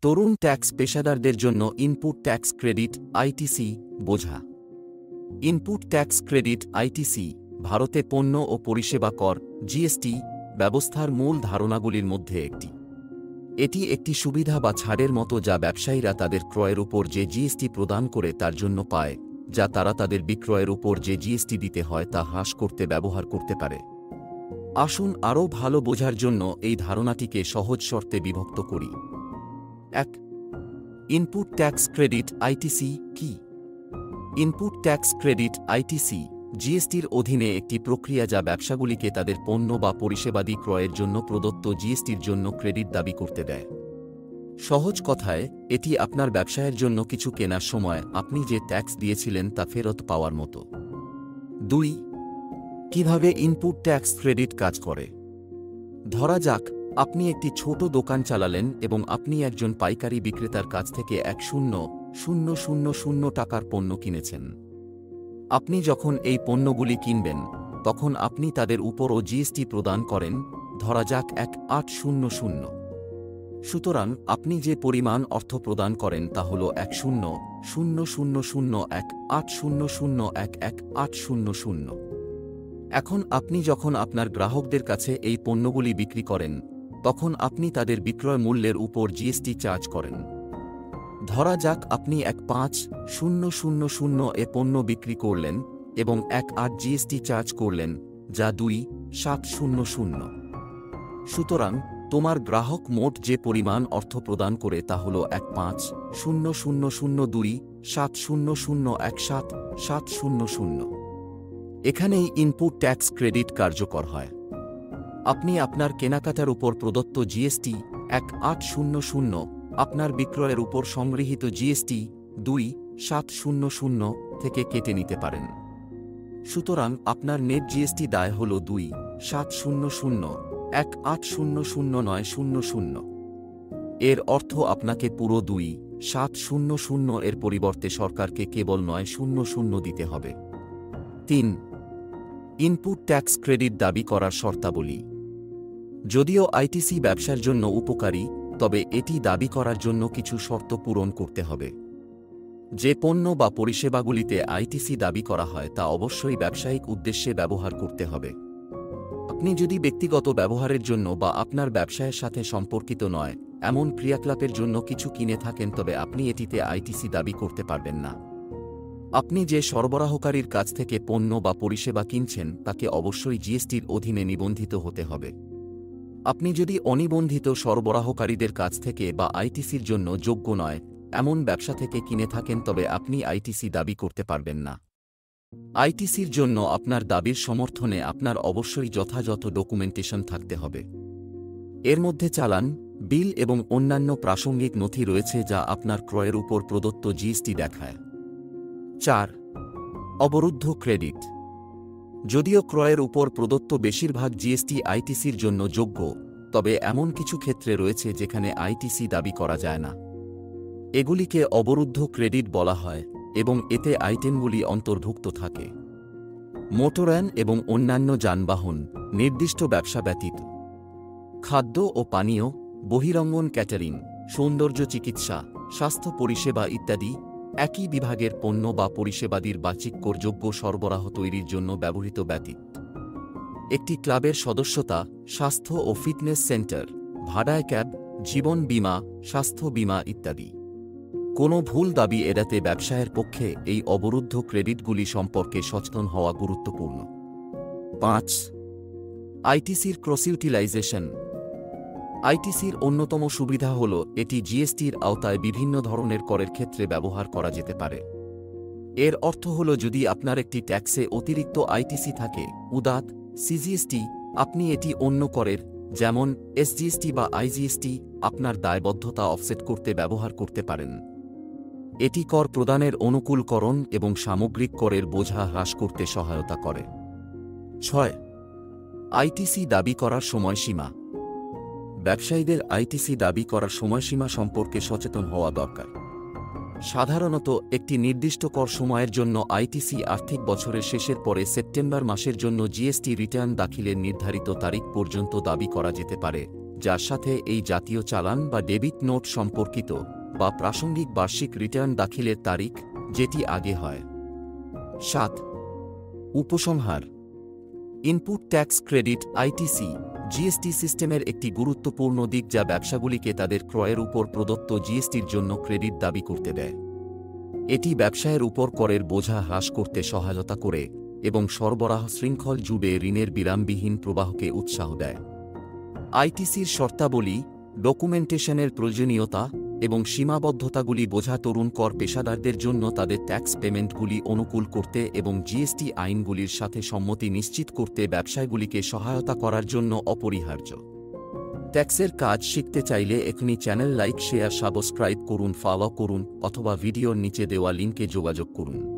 তরুণ tax পেশাদারদের জন্য input tax credit ITC বোঝা। Input tax credit ITC ভারতে পণ্য ও পরিষেবা কর জিএসটি ব্যবস্থার মূল ধারণাগুলির মধ্যে একটি। এটি একটি সুবিধা বা ছাড়ের মতো যা ব্যবসায়ীরা তাদের ক্রয়ের উপর যে জিএসটি প্রদান করে তার জন্য পায়, যা তারা তাদের বিক্রয়ের উপর যে জিএসটি দিতে হয় তা হ্রাস করতে ব্যবহার করতে পারে। আসুন আরও ভালো বোঝার জন্য এই ধারণাটিকে সহজ শর্তে বিভক্ত করি। 1. ইনপুট ট্যাক্স ক্রেডিট আইটিসি কি? ইনপুট ট্যাক্স ক্রেডিট আইটিসি জিএসটির অধীনে একটি প্রক্রিয়া যা ব্যবসাগুলিকে তাদের পণ্য বা পরিষেবাদি ক্রয়ের জন্য প্রদত্ত জিএসটির জন্য ক্রেডিট দাবি করতে দেয়। সহজ কথায়, এটি আপনার ব্যবসায়ের জন্য কিছু কেনার সময় আপনি যে ট্যাক্স দিয়েছিলেন তা ফেরত পাওয়ার মতো। 2. কিভাবে ইনপুট ট্যাক্স ক্রেডিট কাজ করে? ধরা যাক আপনি একটি ছোট দোকান চালালেন এবং আপনি একজন পাইকারি বিক্রেতার কাছ থেকে 1,000 টাকার পণ্য কিনেছেন। আপনি যখন এই পণ্যগুলি কিনবেন তখন আপনি তাদের উপরও জিএসটি প্রদান করেন, ধরা যাক 1,800। সুতরাং আপনি যে পরিমাণ অর্থ প্রদান করেন তা হল 1,000,001,800,000। এখন আপনি যখন আপনার গ্রাহকদের কাছে এই পণ্যগুলি বিক্রি করেন তখন আপনি তাদের বিক্রয় মূল্যের উপর জিএসটি চার্জ করেন। ধরা যাক আপনি 1,5,000 এ পণ্য বিক্রি করলেন এবং 1,800 জিএসটি চার্জ করলেন, যা 2,700। সুতরাং তোমার গ্রাহক মোট যে পরিমাণ অর্থ প্রদান করে তা হল 1,5,000,2,700,001,700। এখানেই ইনপুট ট্যাক্স ক্রেডিট কার্যকর হয়। আপনি আপনার কেনাকাটার উপর প্রদত্ত জিএসটি 1,800 আপনার বিক্রয়ের উপর সংগৃহীত জিএসটি 2,700 থেকে কেটে নিতে পারেন। সুতরাং আপনার নেট জিএসটি দায় হল 2,700, 1,800,900। এর অর্থ আপনাকে পুরো 2,700 এর পরিবর্তে সরকারকে কেবল 900 দিতে হবে। 3. ইনপুট ট্যাক্স ক্রেডিট দাবি করার শর্তাবলী। যদিও আইটিসি ব্যবসার জন্য উপকারী, তবে এটি দাবি করার জন্য কিছু শর্ত পূরণ করতে হবে। যে পণ্য বা পরিষেবাগুলিতে আইটিসি দাবি করা হয় তা অবশ্যই ব্যবসায়িক উদ্দেশ্যে ব্যবহার করতে হবে। আপনি যদি ব্যক্তিগত ব্যবহারের জন্য বা আপনার ব্যবসায়ের সাথে সম্পর্কিত নয় এমন ক্রিয়াকলাপের জন্য কিছু কিনে থাকেন তবে আপনি এটিতে আইটিসি দাবি করতে পারবেন না। আপনি যে সরবরাহকারীর কাছ থেকে পণ্য বা পরিষেবা কিনছেন তাকে অবশ্যই জিএসটির অধীনে নিবন্ধিত হতে হবে। আপনি যদি অনিবন্ধিত সরবরাহকারীদের কাছ থেকে বা আইটিসির জন্য যোগ্য নয় এমন ব্যবসা থেকে কিনে থাকেন তবে আপনি আইটিসি দাবি করতে পারবেন না। আইটিসির জন্য আপনার দাবির সমর্থনে আপনার অবশ্যই যথাযথ ডকুমেন্টেশন থাকতে হবে। এর মধ্যে চালান, বিল এবং অন্যান্য প্রাসঙ্গিক নথি রয়েছে যা আপনার ক্রয়ের উপর প্রদত্ত জিএসটি দেখায়। 4. অবরুদ্ধ ক্রেডিট। যদিও ক্রয়ের উপর প্রদত্ত বেশিরভাগ জিএসটি আইটিসির জন্য যোগ্য, তবে এমন কিছু ক্ষেত্রে রয়েছে যেখানে আইটিসি দাবি করা যায় না। এগুলিকে অবরুদ্ধ ক্রেডিট বলা হয় এবং এতে আইটেমগুলি অন্তর্ভুক্ত থাকে: মোটরযান এবং অন্যান্য যানবাহন, নির্দিষ্ট ব্যবসা ব্যতীত, খাদ্য ও পানীয়, বহিরঙ্গন ক্যাটারিং, সৌন্দর্য চিকিৎসা, স্বাস্থ্য পরিষেবা ইত্যাদি। একই বিভাগের পণ্য বা পরিষেবাদির বার্ষিক করযোগ্য সরবরাহ তৈরির জন্য ব্যবহৃত ব্যতীত। একটি ক্লাবের সদস্যতা, স্বাস্থ্য ও ফিটনেস সেন্টার, ভাড়ায় ক্যাব, জীবন বীমা, স্বাস্থ্য বীমা ইত্যাদি। কোনো ভুল দাবি এড়াতে ব্যবসায়ের পক্ষে এই অবরুদ্ধ ক্রেডিটগুলি সম্পর্কে সচেতন হওয়া গুরুত্বপূর্ণ। 5. আইটিসির ক্রস ইউটিলাইজেশন। আইটিসির অন্যতম সুবিধা হল এটি জিএসটির আওতায় বিভিন্ন ধরনের করের ক্ষেত্রে ব্যবহার করা যেতে পারে। এর অর্থ হল যদি আপনার একটি ট্যাক্সে অতিরিক্ত আইটিসি থাকে, উদাত সিজিএসটি, আপনি এটি অন্য করের যেমন এসজিএসটি বা আইজিএসটি আপনার দায়বদ্ধতা অফসেট করতে ব্যবহার করতে পারেন। এটি কর প্রদানের অনুকূলকরণ এবং সামগ্রিক করের বোঝা হ্রাস করতে সহায়তা করে। 6. আইটিসি দাবি করার সময়সীমা। ব্যবসায়ীদের আইটিসি দাবি করার সময়সীমা সম্পর্কে সচেতন হওয়া দরকার। সাধারণত একটি নির্দিষ্ট কর সময়ের জন্য আইটিসি আর্থিক বছরের শেষের পরে সেপ্টেম্বর মাসের জন্য জিএসটি রিটার্ন দাখিলের নির্ধারিত তারিখ পর্যন্ত দাবি করা যেতে পারে, যার সাথে এই জাতীয় চালান বা ডেবিট নোট সম্পর্কিত, বা প্রাসঙ্গিক বার্ষিক রিটার্ন দাখিলের তারিখ, যেটি আগে হয়। 7. উপসংহার। Input tax credit ITC GST সিস্টেমের একটি গুরুত্বপূর্ণ দিক যা ব্যবসাগুলিকে তাদের ক্রয়ের উপর প্রদত্ত জিএসটির জন্য ক্রেডিট দাবি করতে দেয়। এটি ব্যবসায়ের উপর করের বোঝা হ্রাস করতে সহায়তা করে এবং সরবরাহ শৃঙ্খল জুড়ে ঋণের বিরামবিহীন প্রবাহকে উৎসাহ দেয়। আইটিসির শর্তাবলী, ডকুমেন্টেশনের প্রয়োজনীয়তা এবং সীমাবদ্ধতাগুলি বোঝা তরুণ কর পেশাদারদের জন্য তাদের ট্যাক্স পেমেন্টগুলি অনুকূল করতে এবং জিএসটি আইনগুলির সাথে সম্মতি নিশ্চিত করতে ব্যবসায়গুলিকে সহায়তা করার জন্য অপরিহার্য। ট্যাক্সের কাজ শিখতে চাইলে এখনই চ্যানেল লাইক, শেয়ার, সাবস্ক্রাইব করুন, ফলো করুন অথবা ভিডিওর নিচে দেওয়া লিঙ্কে যোগাযোগ করুন।